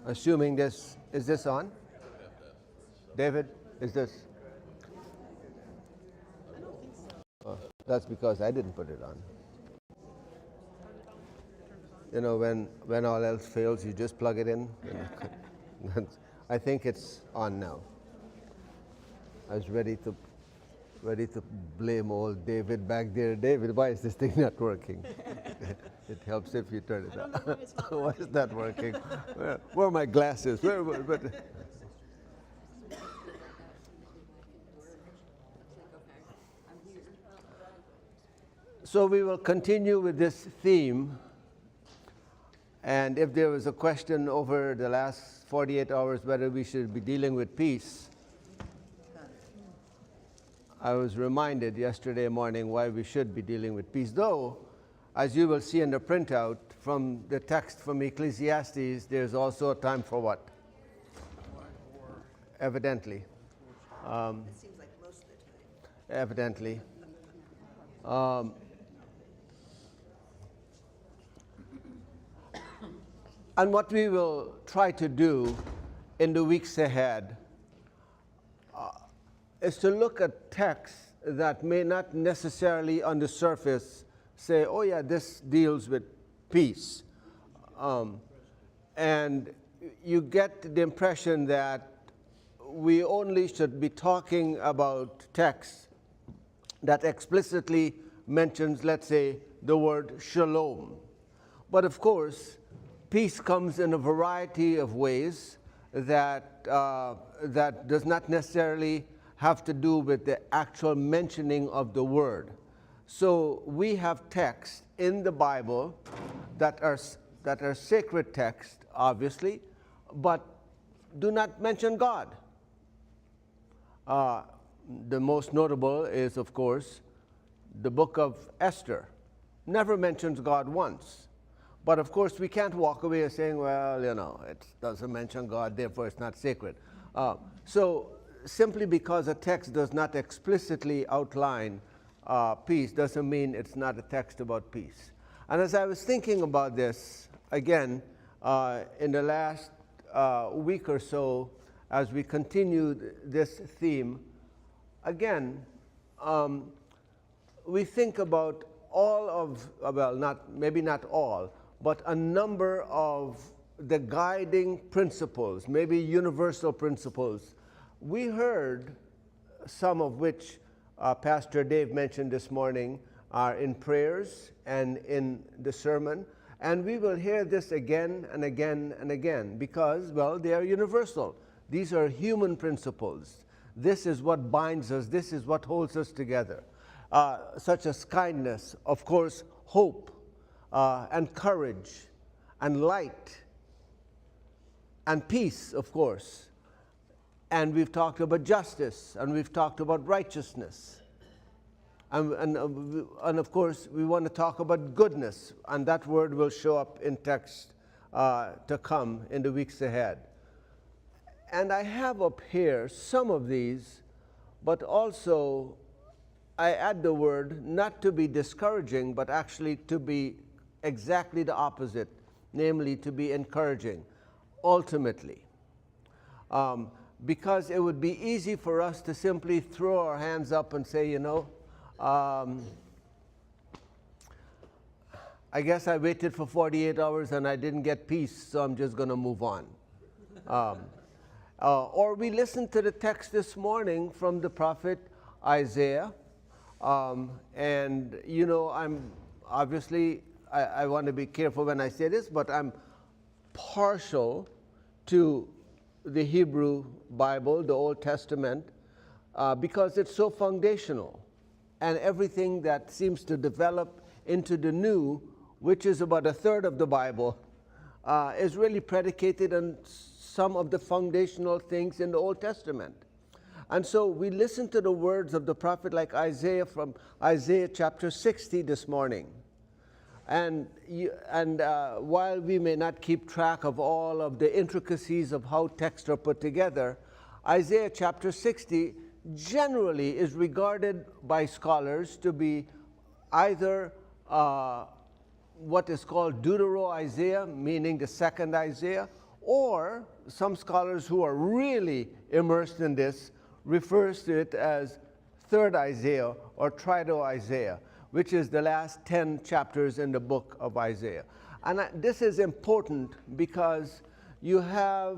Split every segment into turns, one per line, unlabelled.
Assuming is this on? David, is this? Oh, that's because I didn't put it on. You know, when all else fails, you just plug it in. I think it's on now. I was ready to blame old David back there. David, why is this thing not working? It helps if you turn it on. Why is that working? Where are my glasses? So we will continue with this theme. And if there was a question over the last 48 hours whether we should be dealing with peace, I was reminded yesterday morning why we should be dealing with peace. Though, as you will see in the printout from the text from Ecclesiastes, there's also a time for what? Evidently.
It seems like most of the time.
Evidently. And what we will try to do in the weeks ahead is to look at texts that may not necessarily on the surface say, oh yeah, this deals with peace. And you get the impression that we only should be talking about texts that explicitly mentions, let's say, the word shalom. But of course, peace comes in a variety of ways that does not necessarily have to do with the actual mentioning of the word. So we have texts in the Bible that are sacred texts, obviously, but do not mention God. The most notable is, of course, the book of Esther. Never mentions God once. But of course, we can't walk away saying, well, you know, it doesn't mention God, therefore it's not sacred. So simply because a text does not explicitly outline peace doesn't mean it's not a text about peace. And as I was thinking about this, again, in the last week or so, as we continued this theme, again, we think about all of, well, maybe not all, but a number of the guiding principles, maybe universal principles. We heard some of which Pastor Dave mentioned this morning are in prayers and in the sermon, and we will hear this again and again and again because, well, they are universal. These are human principles. This is what binds us. This is what holds us together, such as kindness, of course, hope, and courage, and light, and peace, of course. And we've talked about justice, and we've talked about righteousness. And of course, we want to talk about goodness, and that word will show up in text to come in the weeks ahead. And I have up here some of these, but also I add the word not to be discouraging, but actually to be exactly the opposite, namely to be encouraging, ultimately. Because it would be easy for us to simply throw our hands up and say, you know, I guess I waited for 48 hours and I didn't get peace, so I'm just going to move on. Or we listened to the text this morning from the prophet Isaiah. And, you know, I'm obviously, I want to be careful when I say this, but I'm partial to the Hebrew Bible, the Old Testament, because it's so foundational. And everything that seems to develop into the New, which is about a third of the Bible, is really predicated on some of the foundational things in the Old Testament. And so we listen to the words of the prophet like Isaiah from Isaiah chapter 60 this morning. And while we may not keep track of all of the intricacies of how texts are put together, Isaiah chapter 60 generally is regarded by scholars to be either what is called Deutero-Isaiah, meaning the second Isaiah, Or some scholars who are really immersed in this refers to it as third Isaiah or Trido-Isaiah, which is the last 10 chapters in the book of Isaiah. And this is important because you have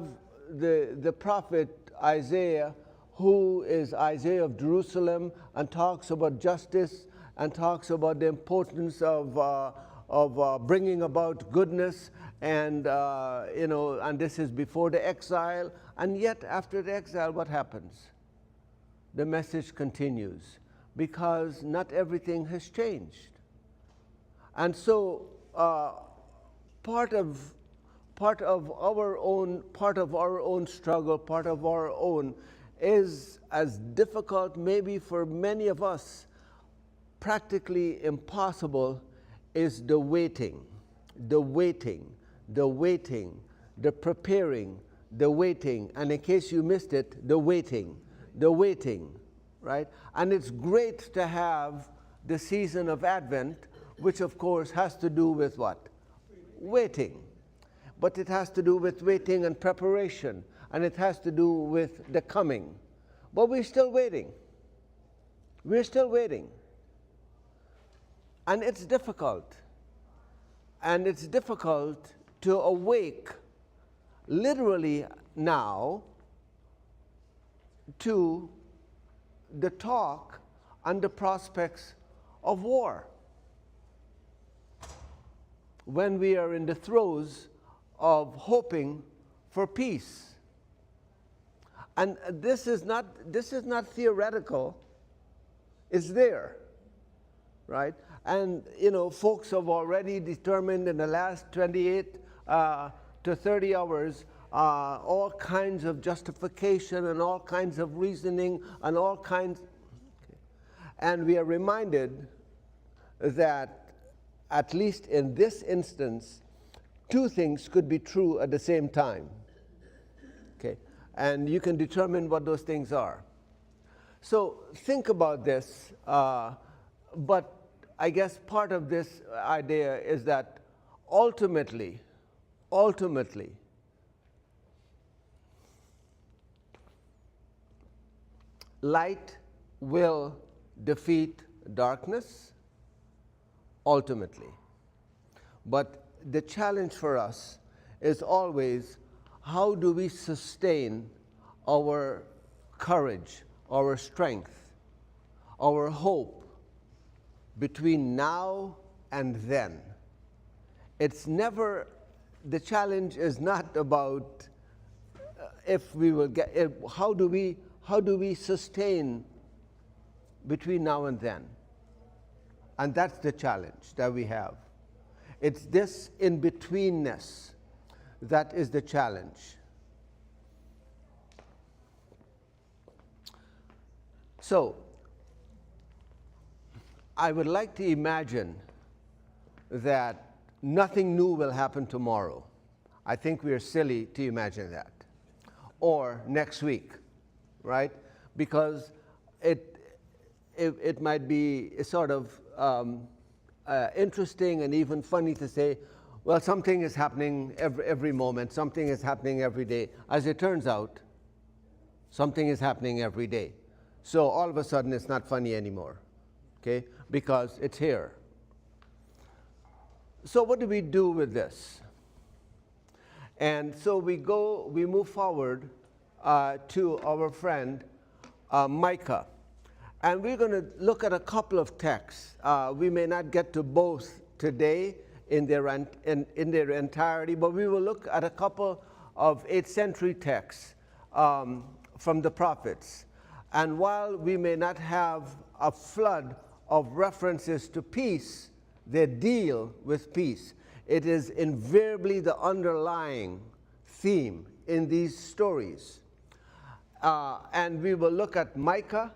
the prophet Isaiah, who is Isaiah of Jerusalem, and talks about justice and talks about the importance of bringing about goodness, and and this is before the exile. And yet, after the exile, what happens? The message continues, because not everything has changed. And so, part of our own struggle, part of our own, is as difficult, maybe for many of us, practically impossible, is the waiting, the preparing, the waiting. And in case you missed it, the waiting, right? And it's great to have the season of Advent, which of course has to do with what? Waiting. But it has to do with waiting and preparation, and it has to do with the coming. But we're still waiting. We're still waiting. And it's difficult. And it's difficult to awake literally now to the talk and the prospects of war, when we are in the throes of hoping for peace. And this is not theoretical. It's there, right? And folks have already determined in the last 28 to 30 hours all kinds of justification and all kinds of reasoning and all kinds. And we are reminded that, at least in this instance, two things could be true at the same time. Okay? And you can determine what those things are. So think about this, but I guess part of this idea is that ultimately, light will defeat darkness, ultimately. But the challenge for us is always, how do we sustain our courage, our strength, our hope between now and then? It's never, the challenge is not about if we will get, how do we sustain between now and then? And that's the challenge that we have. It's this in-betweenness that is the challenge. So, I would like to imagine that nothing new will happen tomorrow. I think we are silly to imagine that. Or next week, right? Because it might be sort of interesting and even funny to say, well, something is happening every moment, something is happening every day. As it turns out, something is happening every day. So all of a sudden it's not funny anymore, okay? Because it's here. So what do we do with this? And so we move forward to our friend Micah. And we're going to look at a couple of texts. We may not get to both today in their entirety, but we will look at a couple of 8th century texts from the prophets. And while we may not have a flood of references to peace, they deal with peace. It is invariably the underlying theme in these stories. And we will look at Micah,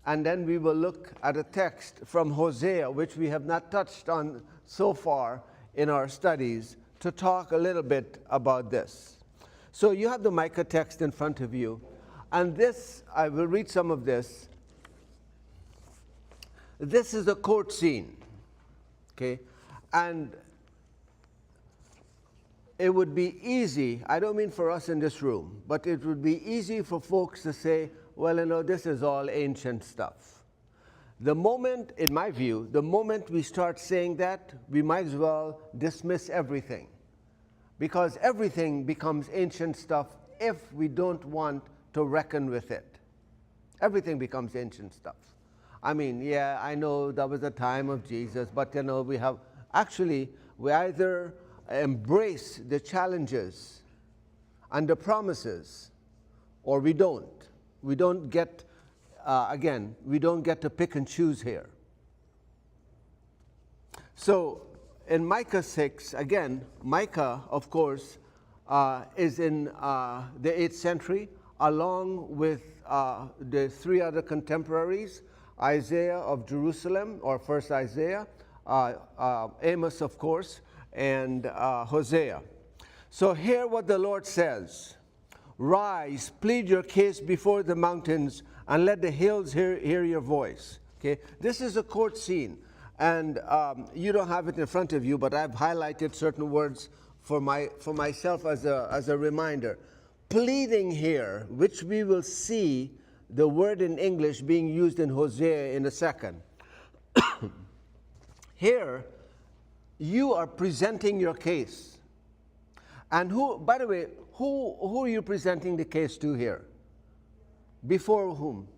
and then we will look at a text from Hosea, which we have not touched on so far in our studies, to talk a little bit about this. So you have the Micah text in front of you. And this, I will read some of this. This is a court scene, okay? And it would be easy, I don't mean for us in this room, but it would be easy for folks to say, well, you know, this is all ancient stuff. The moment, in my view, the moment we start saying that, we might as well dismiss everything. Because everything becomes ancient stuff if we don't want to reckon with it. Everything becomes ancient stuff. I mean, yeah, I know that was the time of Jesus, but you know, we either embrace the challenges and the promises, or we don't. We don't get, we don't get to pick and choose here. So in Micah 6, again, Micah, of course, is in the 8th century, along with the three other contemporaries, Isaiah of Jerusalem, or first Isaiah, Amos, of course, and Hosea. So hear what the Lord says. Rise, plead your case before the mountains, and let the hills hear your voice. Okay, this is a court scene, and you don't have it in front of you, but I've highlighted certain words for myself as a reminder. Pleading here, which we will see the word in English being used in Hosea in a second. Here, you are presenting your case. And who, by the way, who are you presenting the case to here? Before whom?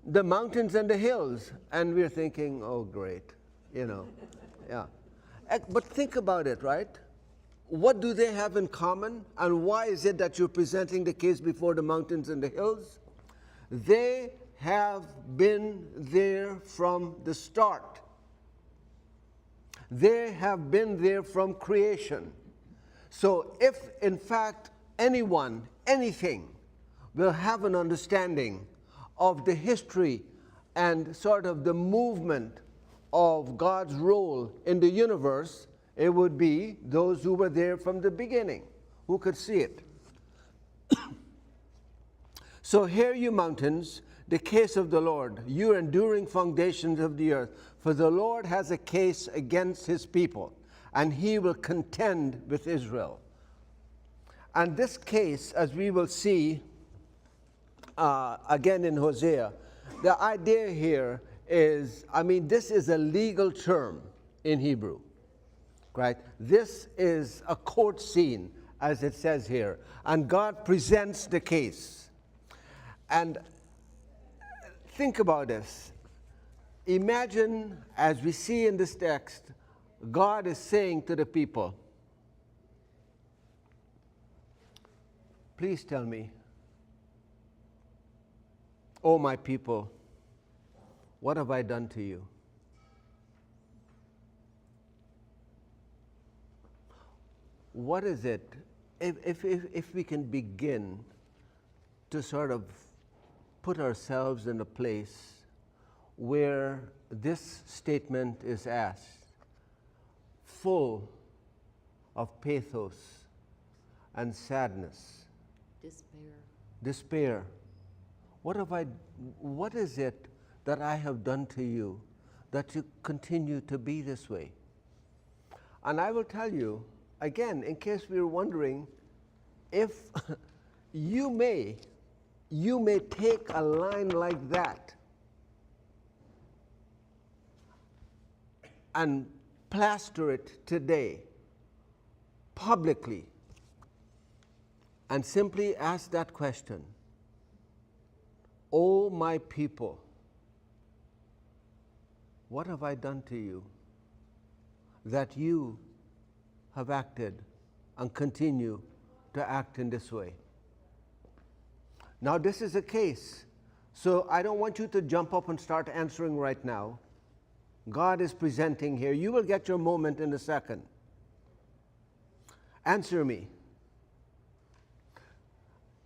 The mountains and the hills. And we're thinking, oh, great, you know. Yeah. But think about it, right? What do they have in common? And why is it that you're presenting the case before the mountains and the hills? They have been there from the start. They have been there from creation. So if, in fact, anyone, anything, will have an understanding of the history and sort of the movement of God's role in the universe, it would be those who were there from the beginning, who could see it. So hear you mountains, the case of the Lord, you enduring foundations of the earth. For the Lord has a case against his people, and he will contend with Israel. And this case, as we will see again in Hosea, the idea here is, I mean, this is a legal term in Hebrew, right? This is a court scene, as it says here, and God presents the case. And think about this. Imagine, as we see in this text, God is saying to the people, please tell me, oh my people, what have I done to you? What is it, if we can begin to sort of put ourselves in a place where this statement is asked, full of pathos and sadness. Despair. What is it that I have done to you that you continue to be this way? And I will tell you, again, in case we were wondering, if you may take a line like that and plaster it today publicly and simply ask that question, "Oh, my people, what have I done to you that you have acted and continue to act in this way?" Now, this is a case, so I don't want you to jump up and start answering right now. God is presenting here. You will get your moment in a second. Answer me.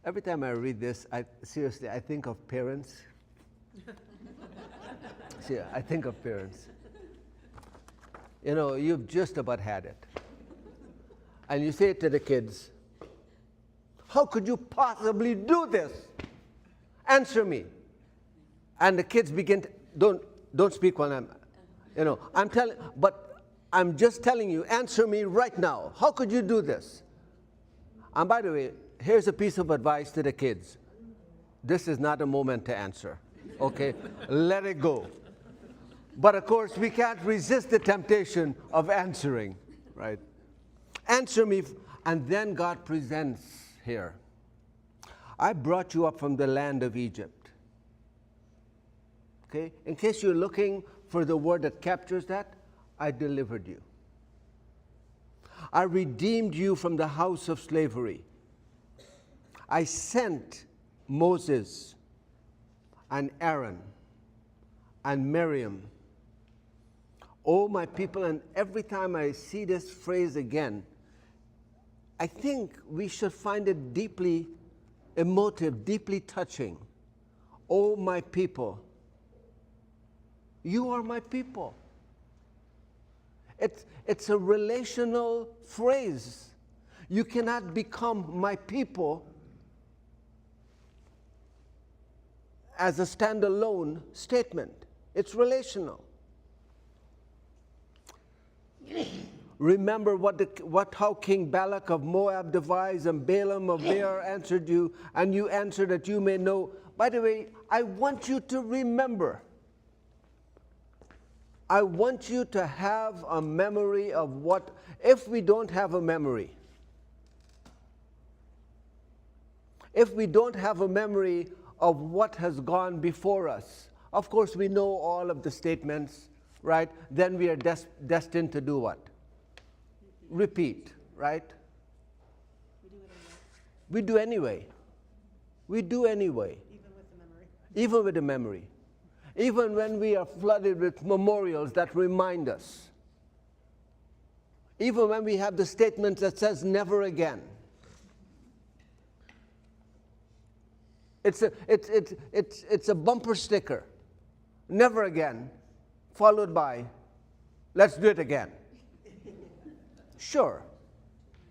Every time I read this, seriously, I think of parents. See, I think of parents. You know, you've just about had it. And you say to the kids, "How could you possibly do this? Answer me." And the kids begin to, don't speak while I'm telling, but I'm just telling you, answer me right now. How could you do this? And by the way, here's a piece of advice to the kids. This is not a moment to answer, okay? Let it go. But of course, we can't resist the temptation of answering, right? Answer me, and then God presents here. I brought you up from the land of Egypt. Okay? In case you're looking for the word that captures that, I delivered you. I redeemed you from the house of slavery. I sent Moses and Aaron and Miriam. Oh, my people, and every time I see this phrase again, I think we should find it deeply emotive, deeply touching. Oh, my people, you are my people. It's a relational phrase. You cannot become my people as a standalone statement. It's relational. Remember how King Balak of Moab devised and Balaam of Beer answered you, and you answered that you may know. By the way, I want you to remember. I want you to have a memory of what, if we don't have a memory, if we don't have a memory of what has gone before us, of course we know all of the statements, right? Then we are destined to do what? Repeat, right? We do anyway. We do anyway.
Even with the memory.
Even with the memory. Even when we are flooded with memorials that remind us. Even when we have the statement that says never again. It's a bumper sticker. Never again. Followed by, let's do it again. Sure,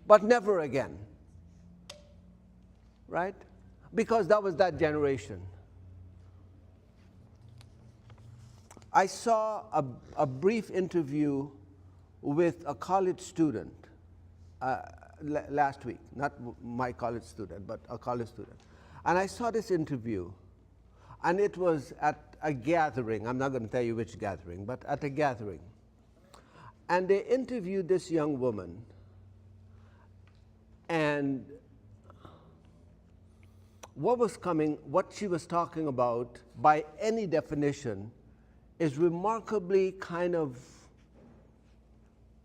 but never again. Right? Because that was that generation. I saw a brief interview with a college student last week. Not my college student, but a college student. And I saw this interview, and it was at a gathering. I'm not going to tell you which gathering, but at a gathering. And they interviewed this young woman, and what she was talking about, by any definition, is remarkably kind of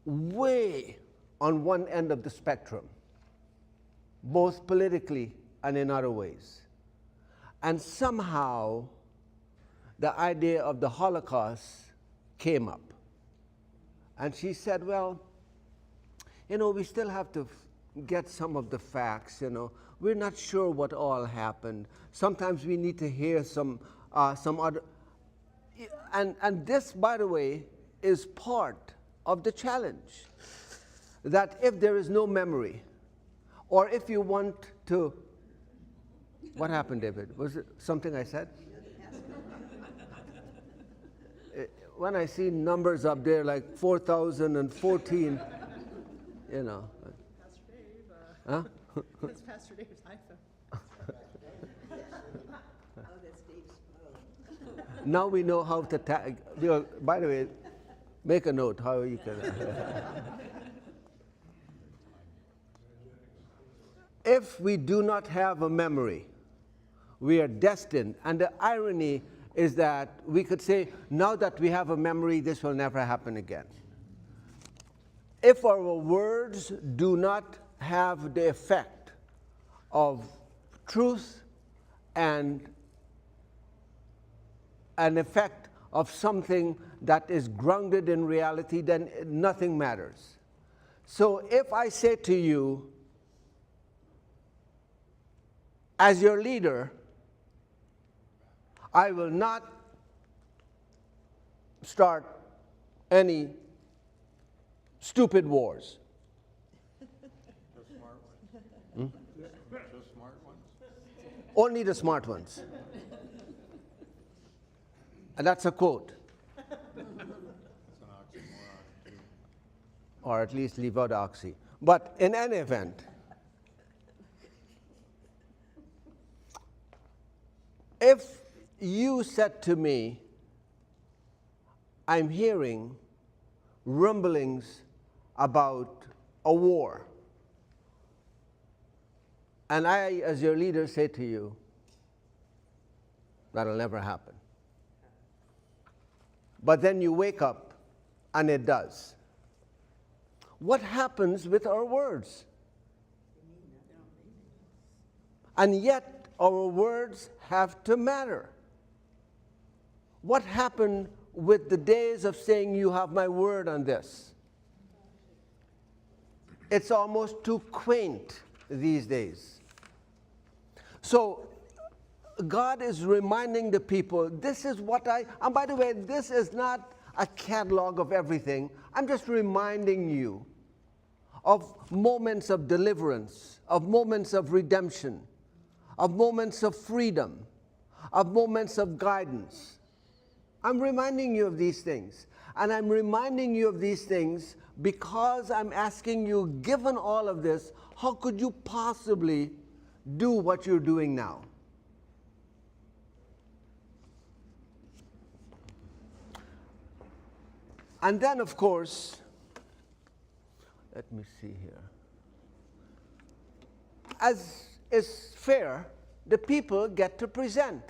way on one end of the spectrum, both politically and in other ways. And somehow, the idea of the Holocaust came up. And she said, well, we still have to get some of the facts, We're not sure what all happened. Sometimes we need to hear some other. And this, by the way, is part of the challenge. That if there is no memory, or if you want to, what happened, David? Was it something I said? When I see numbers up there like 4,014,
Pastor Dave.
Huh?
That's Pastor Dave's iPhone. Oh, that's Dave's phone.
Now we know how to tag. By the way, make a note how you can. If we do not have a memory, we are destined. And the irony is that we could say, now that we have a memory, this will never happen again. If our words do not have the effect of truth and an effect of something that is grounded in reality, then nothing matters. So if I say to you, as your leader, I will not start any stupid wars.
The smart ones. The smart ones.
Only the smart ones. And that's a quote.
That's an oxymoron, too.
or at least leave out oxy. But in any event, if you said to me, I'm hearing rumblings about a war, and I, as your leader, say to you, that'll never happen. But then you wake up and it does. What happens with our words? And yet our words have to matter. What happened with the days of saying, you have my word on this? It's almost too quaint these days. So God is reminding the people, this is what and by the way, this is not a catalog of everything. I'm just reminding you of moments of deliverance, of moments of redemption, of moments of freedom, of moments of guidance. I'm reminding you of these things. And I'm reminding you of these things because I'm asking you, given all of this, how could you possibly do what you're doing now? And then, of course, let me see here. As is fair, the people get to present.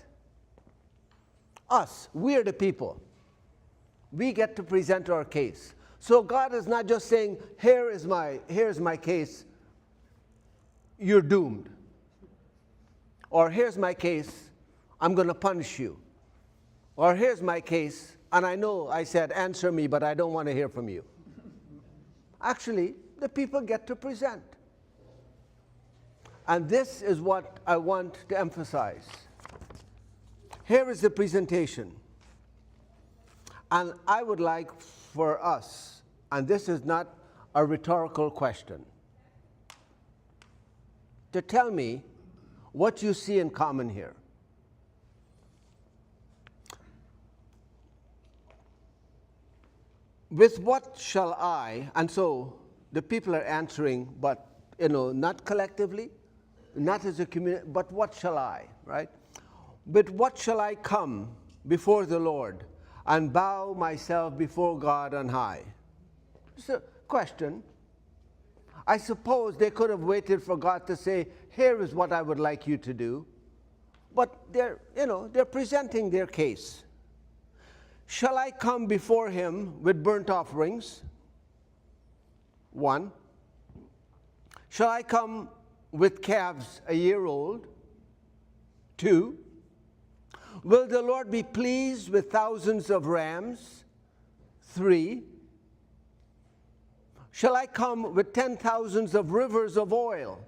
Us, we're the people. We get to present our case. So God is not just saying, here's my case, you're doomed. Or here's my case, I'm going to punish you. Or here's my case, and I know I said answer me, but I don't want to hear from you. Actually, the people get to present. And this is what I want to emphasize. Here is the presentation. And I would like for us, and this is not a rhetorical question, to tell me what you see in common here. With what shall I, and so the people are answering, but not collectively, not as a community, but what shall I, right? With what shall I come before the Lord and bow myself before God on high? It's a question. I suppose they could have waited for God to say, here is what I would like you to do. But they're presenting their case. Shall I come before him with burnt offerings? 1. Shall I come with calves a year old? 2. Will the Lord be pleased with thousands of rams? 3. Shall I come with 10,000s of rivers of oil?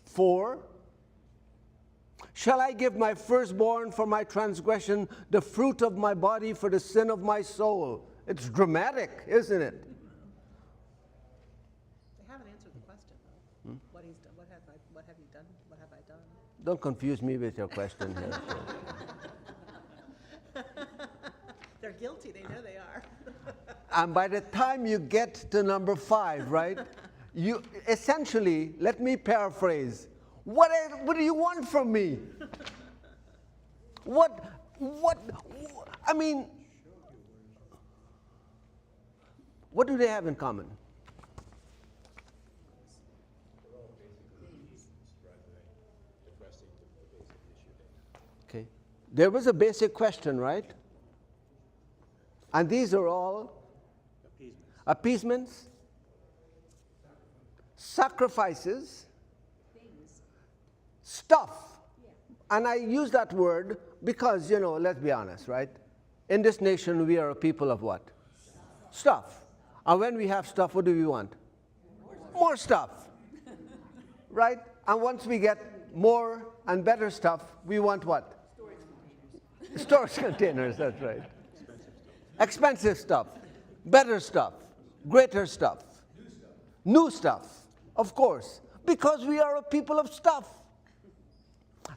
4. Shall I give my firstborn for my transgression, the fruit of my body for the sin of my soul? It's dramatic, isn't it?
They haven't answered the question, though. What he's done, what have you done? What have I done?
Don't confuse me with your question here.
They're guilty. They know they are.
And by the time you get to number 5, right, you essentially, let me paraphrase, what do you want from me? I mean, what do they have in common? Okay. There was a basic question, right? And these are all appeasements, sacrifices, stuff. And I use that word because, let's be honest, right? In this nation, we are a people of what? Stuff. And when we have stuff, what do we want? More stuff. Right? And once we get more and better stuff, we want what? Storage containers, that's right. Expensive stuff, better stuff, greater stuff, new stuff, of course, because we are a people of stuff.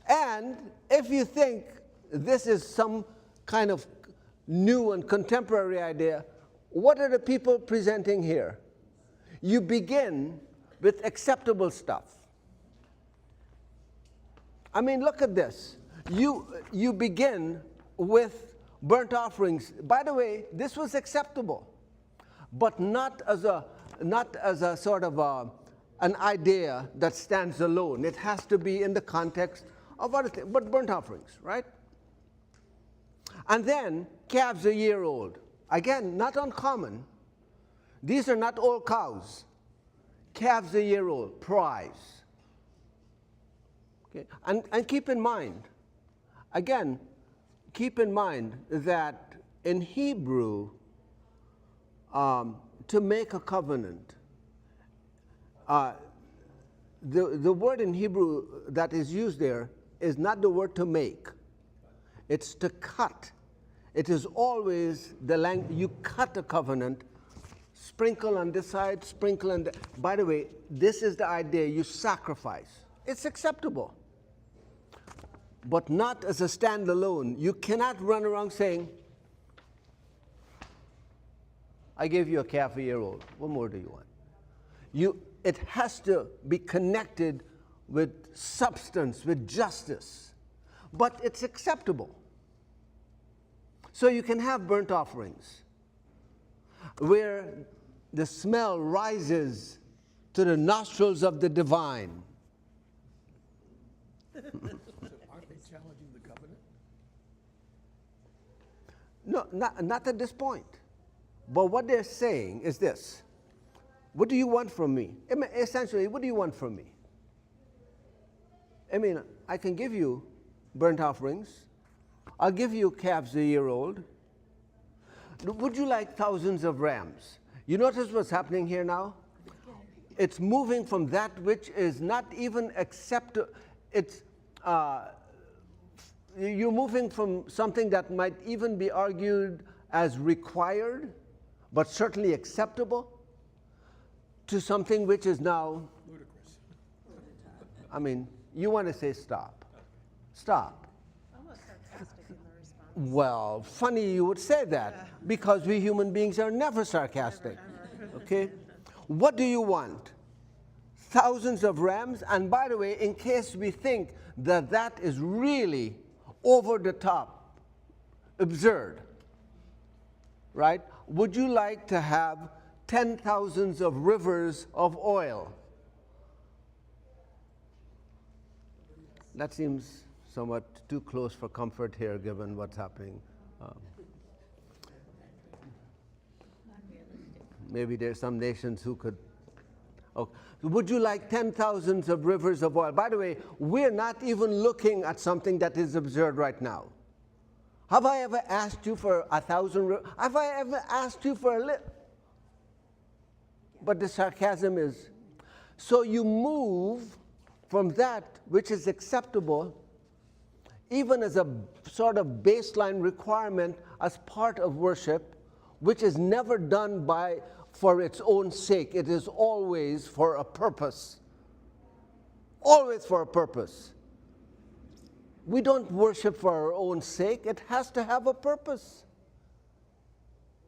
And if you think this is some kind of new and contemporary idea, what are the people presenting here? you begin with acceptable stuff. I mean, look at this. You begin with burnt offerings. By the way, this was acceptable, but not as a sort of an idea that stands alone. It has to be in the context of other things, but burnt offerings, right? And then calves a year old. Again, not uncommon. These are not old cows. Calves a year old, prize. Okay? And keep in mind, again, keep in mind that in Hebrew, to make a covenant, the word in Hebrew that is used there is not the word to make. It's to cut. It is always the language. You cut a covenant, sprinkle on this side, sprinkle on the. By the way, this is the idea. You sacrifice. It's acceptable, but not as a standalone. You cannot run around saying, "I gave you a calf a year old. What more do you want?" It has to be connected with substance, with justice, but it's acceptable. So you can have burnt offerings where the smell rises to the nostrils of the divine.
Aren't they challenging the covenant?
No, not at this point. But what they're saying is this. What do you want from me? Essentially, what do you want from me? I mean, I can give you burnt offerings. I'll give you calves a year old. Would you like thousands of rams? You notice what's happening here now? It's moving from that which is not even acceptable. You're moving from something that might even be argued as required, but certainly acceptable, to something which is now
Ludicrous.
I mean, you want to say stop. Stop.
Almost sarcastic in the response.
Well, funny you would say that, because we human beings are never sarcastic. Okay? What do you want? Thousands of rams? And by the way, in case we think that that is really over the top, absurd, right? Would you like to have 10,000s of rivers of oil? That seems somewhat too close for comfort here, given what's happening. Maybe there's some nations who could. Oh, would you like 10,000s of rivers of oil? By the way, we're not even looking at something that is absurd right now. Have I ever asked you for 1,000? Have I ever asked you for a little? But the sarcasm is, so you move from that which is acceptable, even as a sort of baseline requirement as part of worship, which is never done for its own sake. It is always for a purpose. Always for a purpose. We don't worship for our own sake. It has to have a purpose.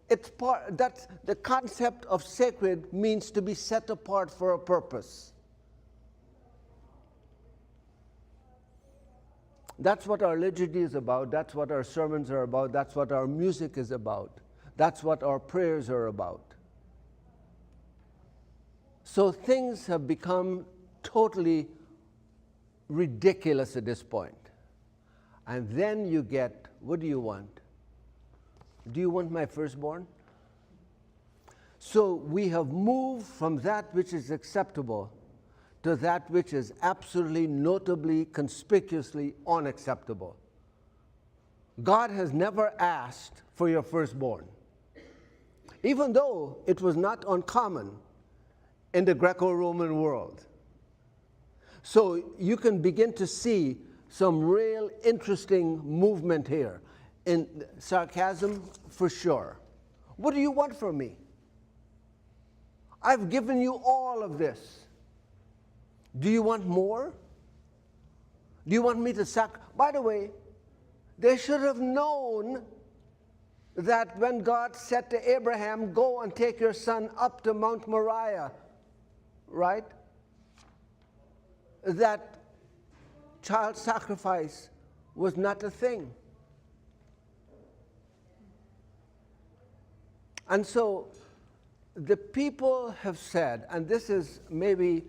That's the concept of sacred, means to be set apart for a purpose. That's what our liturgy is about. That's what our sermons are about. That's what our music is about. That's what our prayers are about. So things have become totally ridiculous at this point. And then you get, what do you want? Do you want my firstborn? So we have moved from that which is acceptable to that which is absolutely, notably, conspicuously unacceptable. God has never asked for your firstborn, even though it was not uncommon in the Greco-Roman world. So you can begin to see some real interesting movement here. In sarcasm, for sure. What do you want from me? I've given you all of this. Do you want more? Do you want me to By the way, they should have known that when God said to Abraham, go and take your son up to Mount Moriah, right? That child sacrifice was not a thing. And so the people have said, and this is maybe,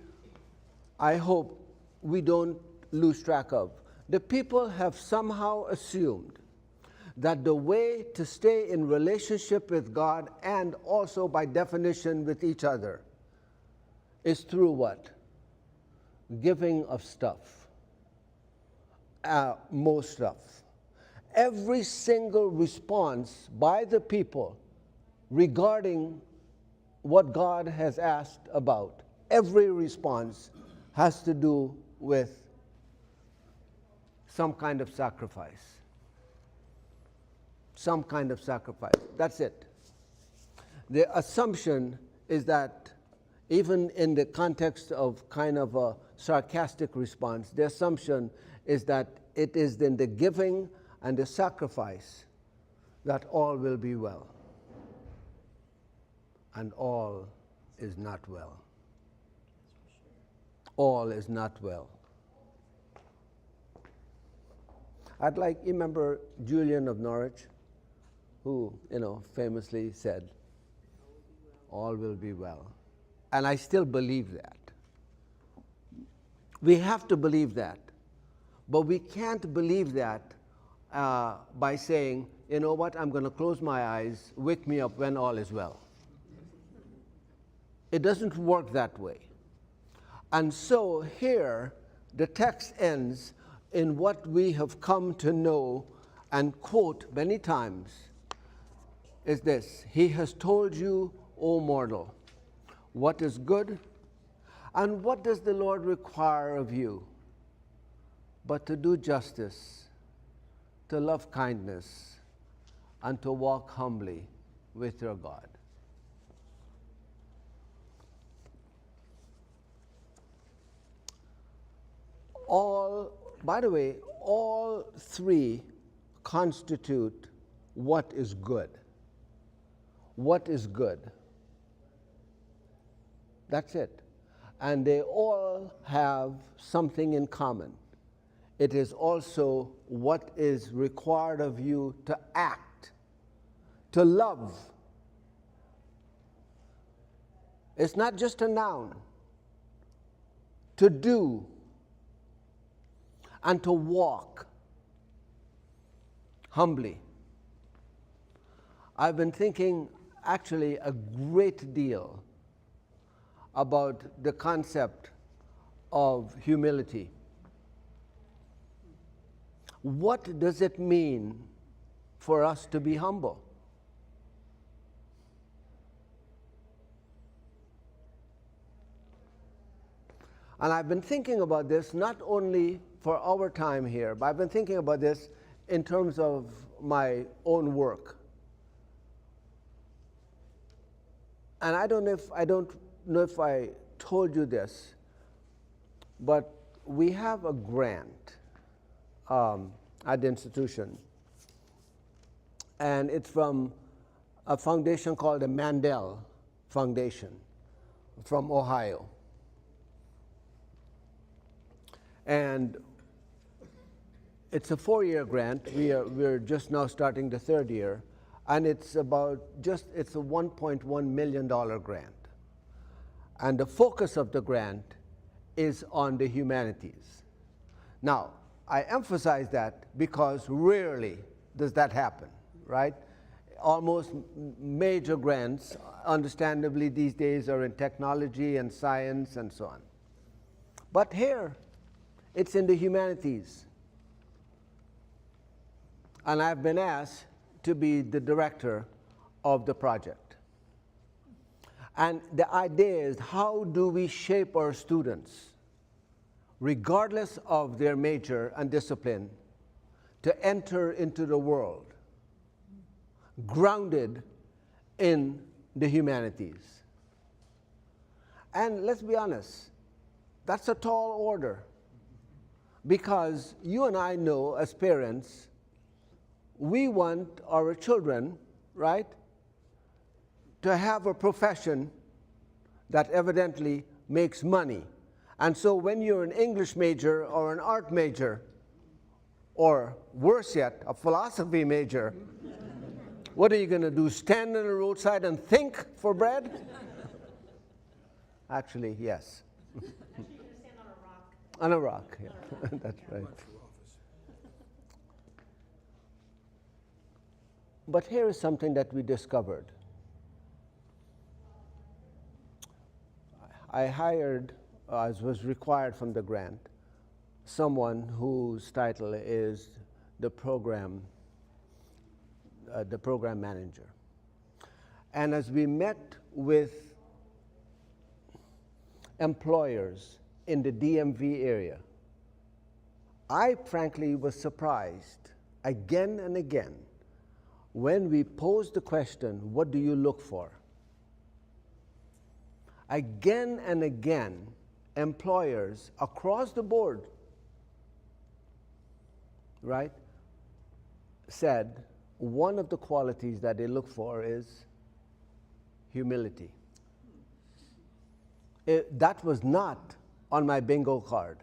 I hope we don't lose track of, the people have somehow assumed that the way to stay in relationship with God and also by definition with each other is through what? Giving of stuff. More stuff. Every single response by the people regarding what God has asked about, every response has to do with some kind of sacrifice. Some kind of sacrifice. That's it. The assumption is that even in the context of kind of a sarcastic response, the assumption is that it is in the giving and the sacrifice that all will be well. And all is not well. All is not well. I'd like, you remember Julian of Norwich, who, famously said, all will be well. And I still believe that. We have to believe that. But we can't believe that by saying, you know what, I'm going to close my eyes, wake me up when all is well. It doesn't work that way. And so here, the text ends in what we have come to know and quote many times, is this: He has told you, O mortal, what is good, and what does the Lord require of you, but to do justice, to love kindness, and to walk humbly with your God. By the way, all three constitute what is good. What is good. That's it. And they all have something in common. It is also what is required of you to act, to love. It's not just a noun. To do and to walk humbly. I've been thinking actually a great deal about the concept of humility. What does it mean for us to be humble? And I've been thinking about this not only for our time here, but I've been thinking about this in terms of my own work. And I don't know if I told you this, but we have a grant at the institution, and it's from a foundation called the Mandel Foundation from Ohio. And it's a 4-year grant. We're just now starting the 3rd year, and it's a $1.1 million grant. And the focus of the grant is on the humanities. Now, I emphasize that because rarely does that happen, right? Almost major grants, understandably these days, are in technology and science and so on. But here, it's in the humanities. And I've been asked to be the director of the project. And the idea is, how do we shape our students, regardless of their major and discipline, to enter into the world grounded in the humanities? And let's be honest, that's a tall order, because you and I know as parents, we want our children right? To have a profession that evidently makes money. And so when you're an English major or an art major, or worse yet, a philosophy major, what are you going to do? Stand on the roadside and think for bread? Actually, yes.
Actually, you're gonna stand on a rock.
On a rock, yeah. That's right.
Run for office.
But here is something that we discovered. I hired, as was required from the grant, someone whose title is the program manager. And as we met with employers in the DMV area, I frankly was surprised again and again when we posed the question, what do you look for? Again and again, employers across the board, right, said one of the qualities that they look for is humility. That was not on my bingo card.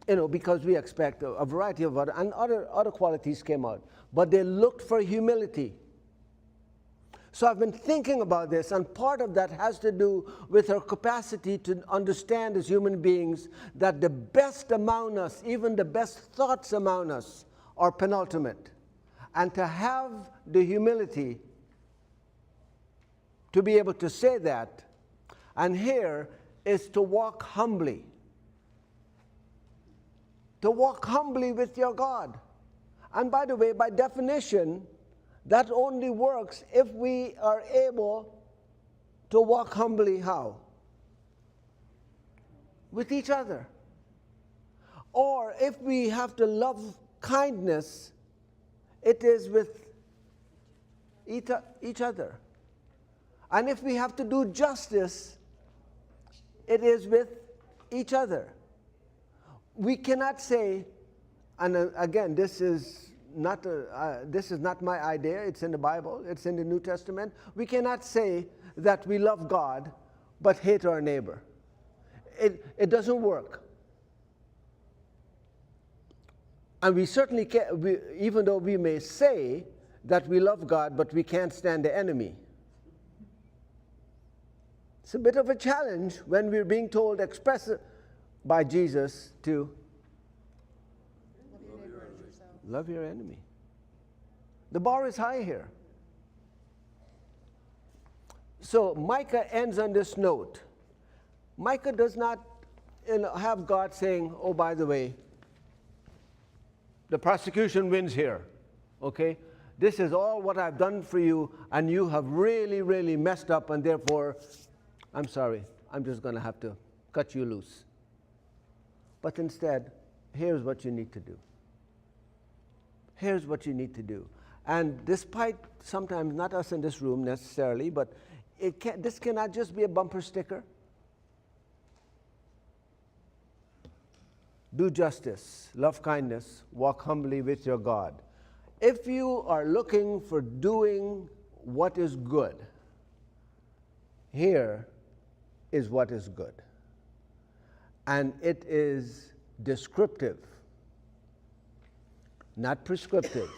You know, because we expect a variety of other qualities came out, but they looked for humility. So I've been thinking about this, and part of that has to do with our capacity to understand as human beings that the best among us, even the best thoughts among us, are penultimate. And to have the humility to be able to say that, and here is to walk humbly. To walk humbly with your God. And by the way, by definition, that only works if we are able to walk humbly how? With each other. Or if we have to love kindness, it is with each other. And if we have to do justice, it is with each other. We cannot say, and again, this is not my idea. It's in the Bible. It's in the New Testament. We cannot say that we love God but hate our neighbor. It doesn't work. And we certainly can't, even though we may say that we love God, but we can't stand the enemy. It's a bit of a challenge when we're being told express by Jesus to
Love your neighbor as yourself.
love your enemy. The bar is high here. So Micah ends on this note. Micah does not have God saying, oh, by the way, the prosecution wins here, okay? This is all what I've done for you, and you have really, really messed up, and therefore, I'm sorry, I'm just going to have to cut you loose. But instead, here's what you need to do. Here's what you need to do. And despite sometimes not us in this room necessarily, but this cannot just be a bumper sticker. Do justice, love kindness, walk humbly with your God. If you are looking for doing what is good, here is what is good. And it is descriptive, not prescriptive,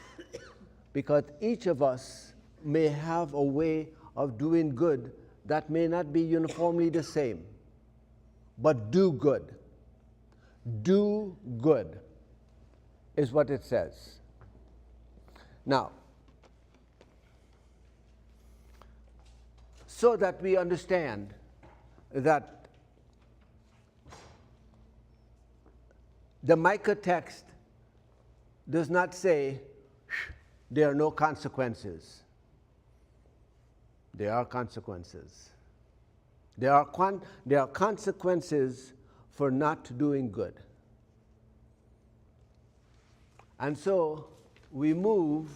because each of us may have a way of doing good that may not be uniformly the same. But do good. Do good is what it says. Now, so that we understand that the Micah text does not say there are no consequences. There are consequences. There are consequences for not doing good. And so we move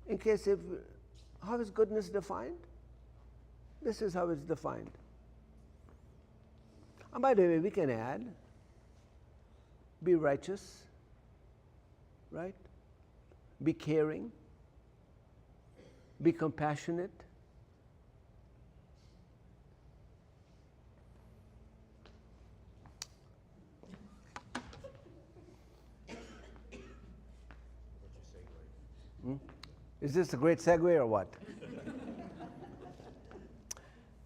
in case if how is goodness defined? This is how it's defined. And by the way, we can add be righteous, right? Be caring, be compassionate. Is this a great segue or what?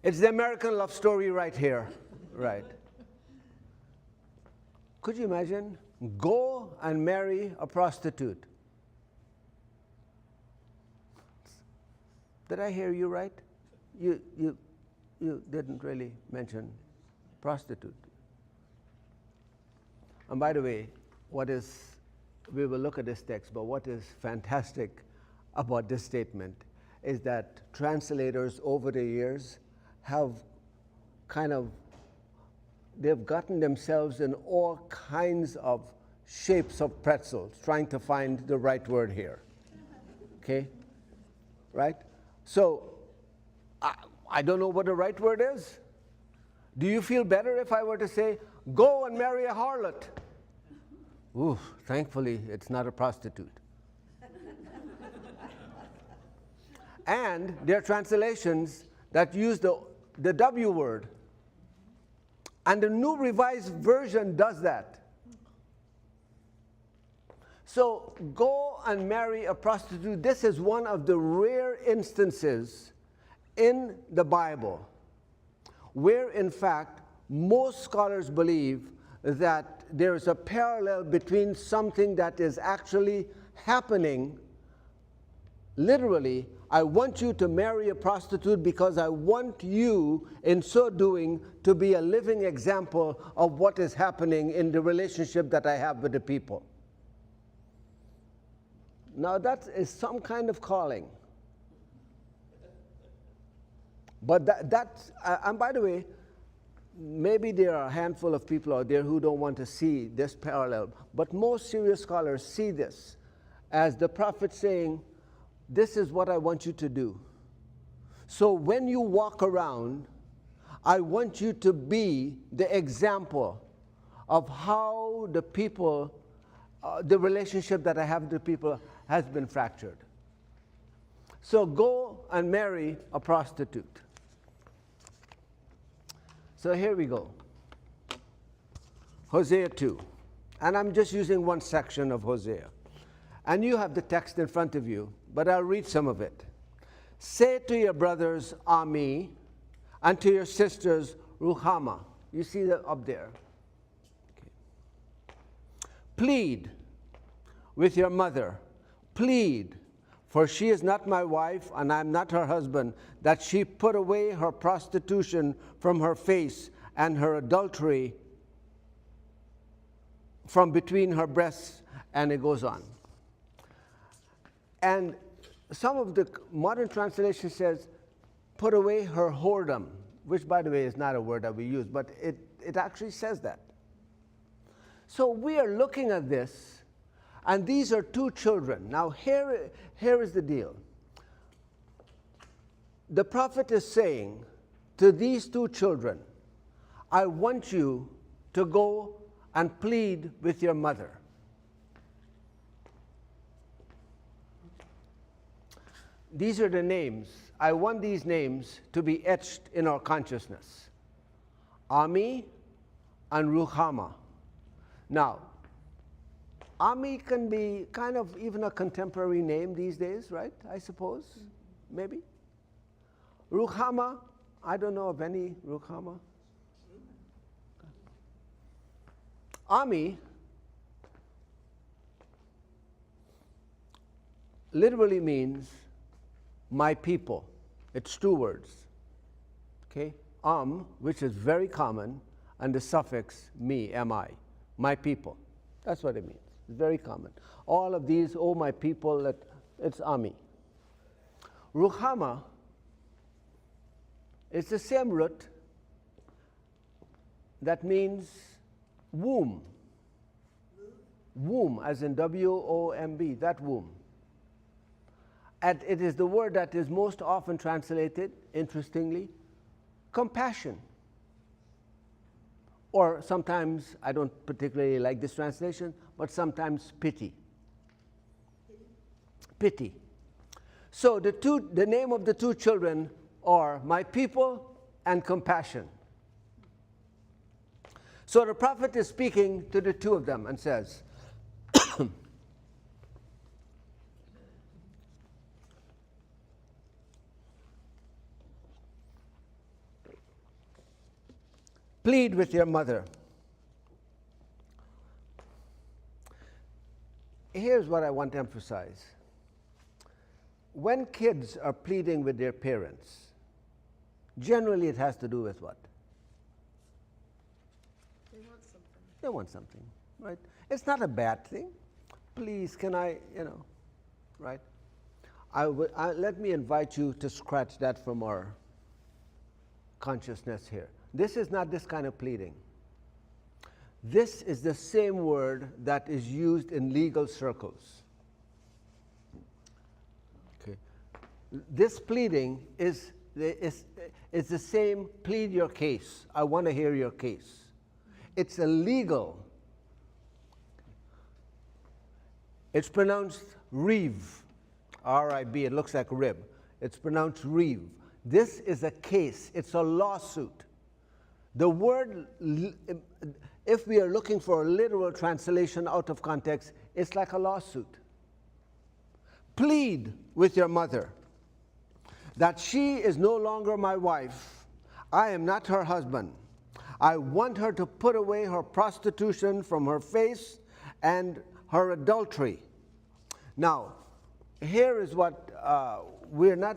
It's the American love story right here, right? Could you imagine? Go and marry a prostitute. Did I hear you right? You didn't really mention prostitute. And by the way, we will look at this text, but what is fantastic about this statement is that translators over the years have they've gotten themselves in all kinds of shapes of pretzels, trying to find the right word here. Okay? Right? So, I don't know what the right word is. Do you feel better if I were to say, go and marry a harlot? Ooh, thankfully, it's not a prostitute. And there are translations that use the W word. And the New Revised Version does that. So, go and marry a prostitute. This is one of the rare instances in the Bible where, in fact, most scholars believe that there is a parallel between something that is actually happening, literally, I want you to marry a prostitute because I want you, in so doing, to be a living example of what is happening in the relationship that I have with the people. Now that is some kind of calling. But and by the way, maybe there are a handful of people out there who don't want to see this parallel, but most serious scholars see this as the prophet saying, this is what I want you to do. So when you walk around, I want you to be the example of how the people, the relationship that I have with the people has been fractured. So go and marry a prostitute. So here we go. Hosea 2. And I'm just using one section of Hosea. And you have the text in front of you, but I'll read some of it. Say to your brothers, Ami, and to your sisters, Ruhama. You see that up there. Okay. Plead with your mother. Plead, for she is not my wife, and I am not her husband, that she put away her prostitution from her face and her adultery from between her breasts, and it goes on. And some of the modern translation says, put away her whoredom, which, by the way, is not a word that we use, but it actually says that. So we are looking at this, and these are two children. Now, here is the deal. The prophet is saying to these two children, I want you to go and plead with your mother. These are the names. I want these names to be etched in our consciousness. Ami and Ruhama. Now, Ami can be kind of even a contemporary name these days, right? I suppose, maybe. Ruhama, I don't know of any Ruhama. Ami literally means my people. It's two words. Okay? Which is very common, and the suffix me, mi, my people. That's what it means. It's very common. All of these, oh my people, it's Ami. Ruhama, it's the same root that means womb. Womb, as in W-O-M-B, that womb. And it is the word that is most often translated, interestingly, compassion, or sometimes, I don't particularly like this translation, but sometimes pity. Pity. So the name of the two children are my people and compassion. So the prophet is speaking to the two of them and says, plead with your mother. Here's what I want to emphasize. When kids are pleading with their parents, generally it has to do with what?
They want something.
They want something, right? It's not a bad thing. Please, can I, right? Let me invite you to scratch that from our consciousness here. This is not this kind of pleading. This is the same word that is used in legal circles. Okay. This pleading is the same, plead your case. I want to hear your case. It's a legal. It's pronounced riv, R-I-B. It looks like rib. It's pronounced riv. This is a case. It's a lawsuit. The word, if we are looking for a literal translation out of context, it's like a lawsuit. Plead with your mother that she is no longer my wife. I am not her husband. I want her to put away her prostitution from her face and her adultery. Now, here is what we're not.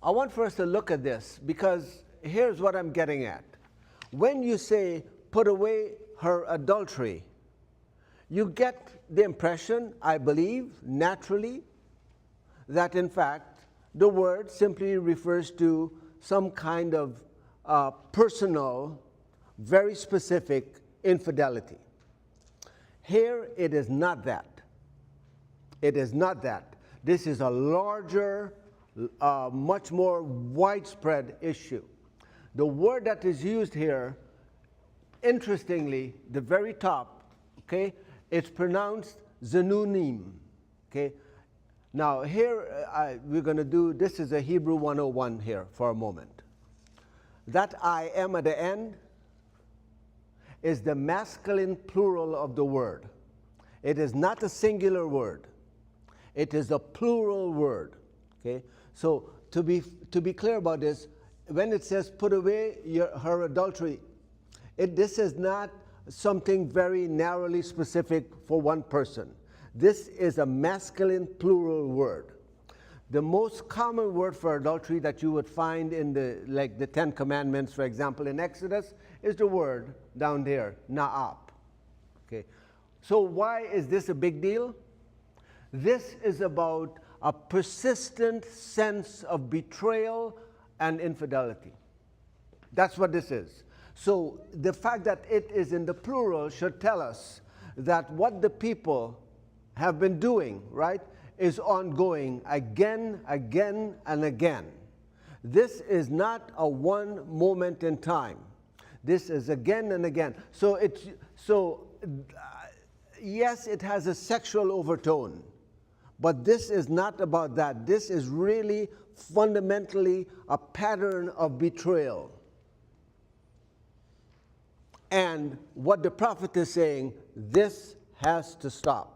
I want for us to look at this because here's what I'm getting at. When you say put away her adultery, you get the impression, I believe, naturally, that in fact the word simply refers to some kind of personal, very specific infidelity. Here it is not that. It is not that. This is a larger, much more widespread issue. The word that is used here, interestingly, the very top, okay, it's pronounced zenunim, okay. Now here we're going to do, this is a Hebrew 101 here for a moment. That I am at the end is the masculine plural of the word. It is not a singular word. It is a plural word, okay. So to be clear about this, when it says put away her adultery, this is not something very narrowly specific for one person. This is a masculine plural word. The most common word for adultery that you would find in the Ten Commandments, for example, in Exodus, is the word down there, na'ap. Okay. So why is this a big deal? This is about a persistent sense of betrayal and infidelity. That's what this is. So the fact that it is in the plural should tell us that what the people have been doing, right, is ongoing again, again, and again. This is not a one moment in time. This is again and again. So yes, it has a sexual overtone, but this is not about that. This is really fundamentally a pattern of betrayal. And what the prophet is saying, this has to stop.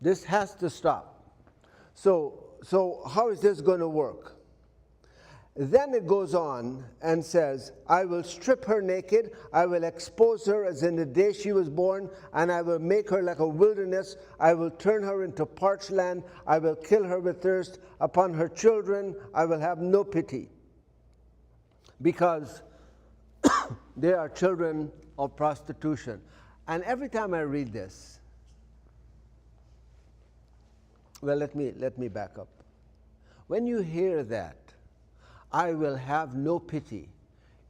This has to stop. So how is this going to work? Then it goes on and says, I will strip her naked, I will expose her as in the day she was born, and I will make her like a wilderness. I will turn her into parched land. I will kill her with thirst. Upon her children I will have no pity, because they are children of prostitution. And every time I read this, well, let me back up. When you hear that, I will have no pity.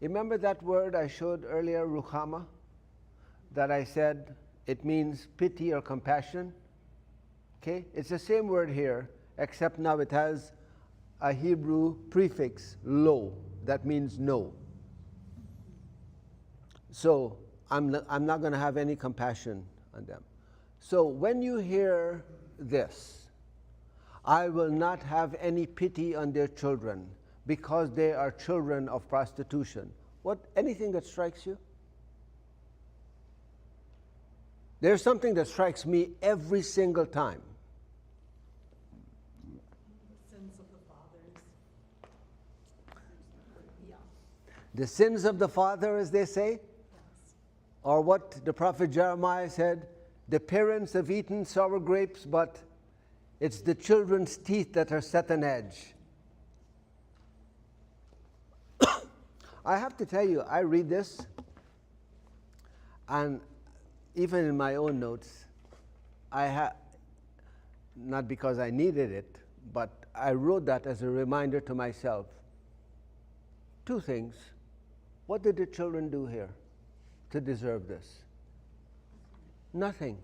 Remember that word I showed earlier, ruchama, that I said it means pity or compassion? Okay, it's the same word here, except now it has a Hebrew prefix, lo, that means no. So I'm not going to have any compassion on them. So when you hear this, I will not have any pity on their children because they are children of prostitution. Anything that strikes you? There's something that strikes me every single time.
Sins of the fathers. Yeah.
The sins of the father, as they say,
Yes.
or what the prophet Jeremiah said, the parents have eaten sour grapes, but it's the children's teeth that are set on edge. I have to tell you, I read this, and even in my own notes, not because I needed it, but I wrote that as a reminder to myself. Two things. What did the children do here to deserve this? Nothing.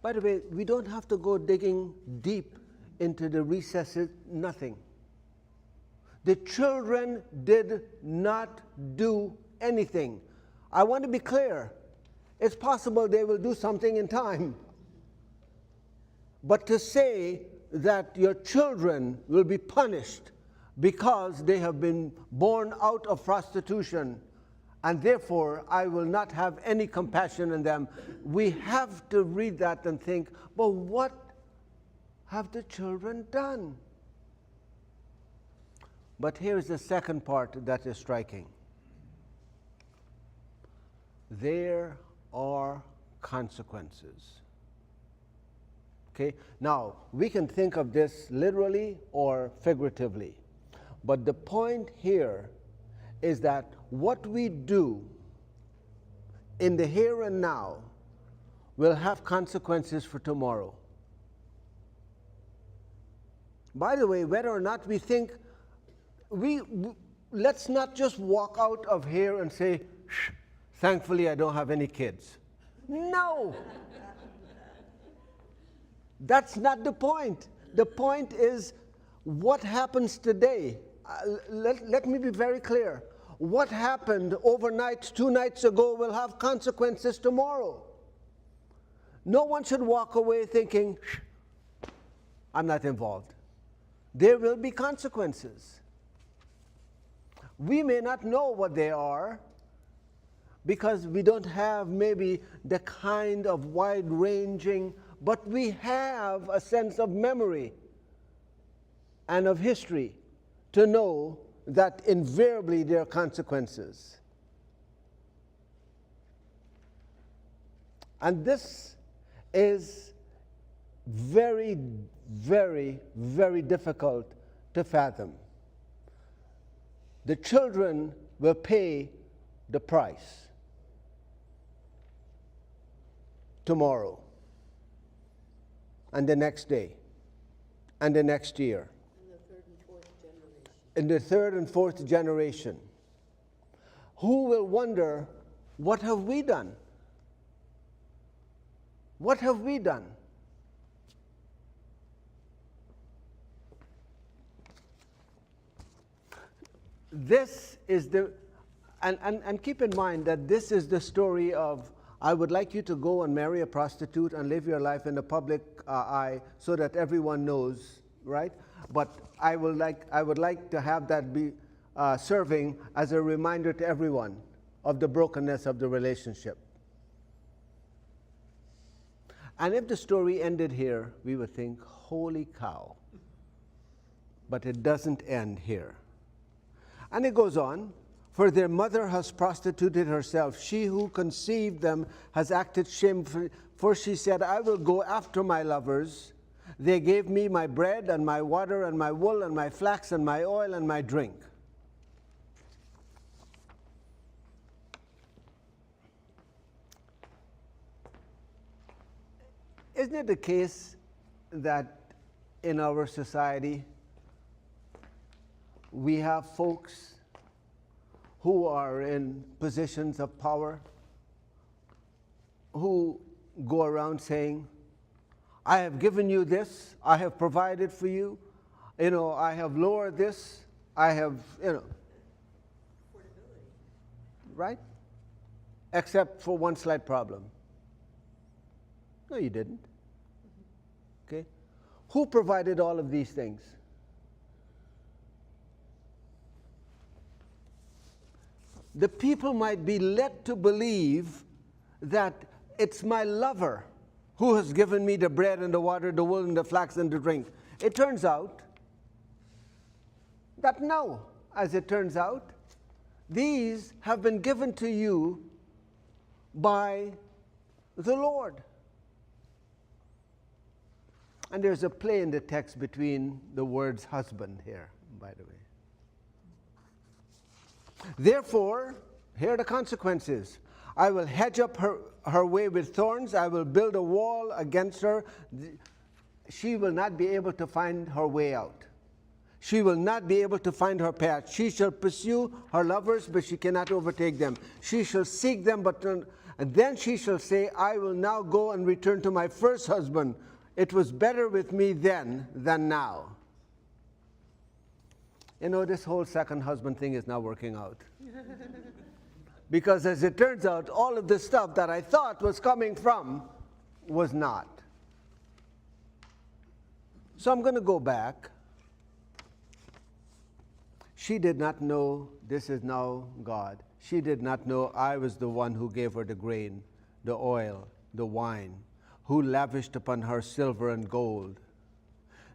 By the way, we don't have to go digging deep into the recesses, nothing. The children did not do anything. I want to be clear. It's possible they will do something in time. But to say that your children will be punished because they have been born out of prostitution, and therefore I will not have any compassion on them, we have to read that and think, but what have the children done? But here's the second part that is striking. There are consequences. Okay? Now, we can think of this literally or figuratively. But the point here is that what we do in the here and now will have consequences for tomorrow. By the way, whether or not we think, let's not just walk out of here and say, thankfully I don't have any kids. No! That's not the point. The point is what happens today. Let me be very clear. What happened overnight, 2 nights ago, will have consequences tomorrow. No one should walk away thinking, I'm not involved. There will be consequences. We may not know what they are because we don't have maybe the kind of wide-ranging, but we have a sense of memory and of history to know that invariably there are consequences. And this is very, very, very difficult to fathom. The children will pay the price tomorrow, and the next day, and the next year, in the third and fourth generation. Who will wonder, what have we done? What have we done? This is the, and keep in mind that this is the story of, I would like you to go and marry a prostitute and live your life in the public eye so that everyone knows, right? But I would like to have that be serving as a reminder to everyone of the brokenness of the relationship. And if the story ended here, we would think, holy cow. But it doesn't end here. And it goes on, for their mother has prostituted herself. She who conceived them has acted shamefully, for she said, I will go after my lovers. They gave me my bread and my water and my wool and my flax and my oil and my drink. Isn't it the case that in our society we have folks who are in positions of power who go around saying, I have given you this, I have provided for you, You know, I have lowered this, I have, you know. Right? Except for one slight problem. No, you didn't. Okay? Who provided all of these things? The people might be led to believe that it's my lover who has given me the bread and the water, the wool and the flax and the drink. It turns out that no, as it turns out, these have been given to you by the Lord. And there's a play in the text between the words husband here, by the way. Therefore, here are the consequences. I will hedge up her way with thorns. I will build a wall against her. She will not be able to find her way out. She will not be able to find her path. She shall pursue her lovers, but she cannot overtake them. She shall seek them, and then she shall say, I will now go and return to my first husband. It was better with me then than now. You know, this whole second husband thing is not working out. Because as it turns out, all of the stuff that I thought was coming from was not. So I'm going to go back. She did not know, this is now God. She did not know I was the one who gave her the grain, the oil, the wine, who lavished upon her silver and gold.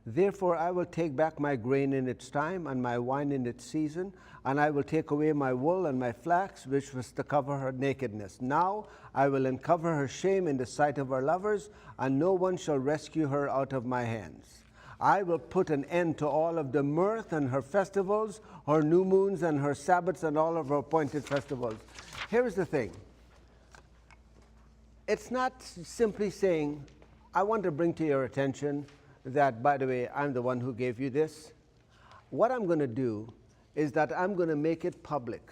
Therefore I will take back my grain in its time and my wine in its season, and I will take away my wool and my flax, which was to cover her nakedness. Now I will uncover her shame in the sight of her lovers, and no one shall rescue her out of my hands. I will put an end to all of the mirth and her festivals, her new moons and her Sabbaths and all of her appointed festivals. Here's the thing. It's not simply saying, I want to bring to your attention that, by the way, I'm the one who gave you this. What I'm going to do is that I'm going to make it public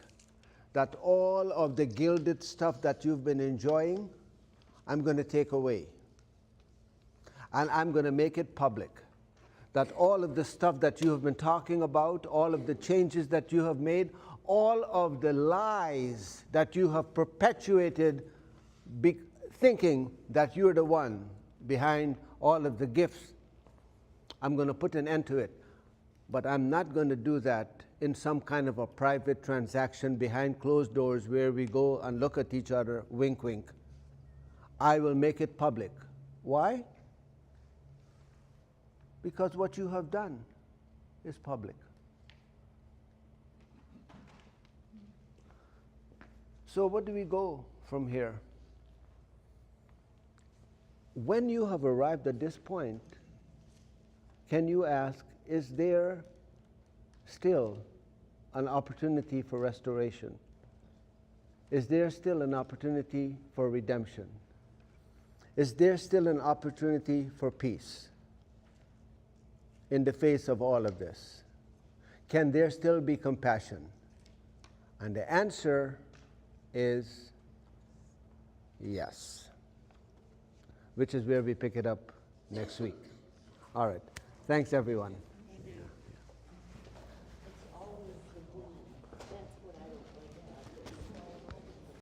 that all of the gilded stuff that you've been enjoying, I'm going to take away. And I'm going to make it public that all of the stuff that you have been talking about, all of the changes that you have made, all of the lies that you have perpetuated, thinking that you're the one behind all of the gifts, I'm going to put an end to it. But I'm not going to do that in some kind of a private transaction behind closed doors where we go and look at each other, wink, wink. I will make it public. Why? Because what you have done is public. So where do we go from here? When you have arrived at this point, can you ask, is there still an opportunity for restoration? Is there still an opportunity for redemption? Is there still an opportunity for peace in the face of all of this? Can there still be compassion? And the answer is yes, which is where we pick it up next week. All right. Thanks, everyone.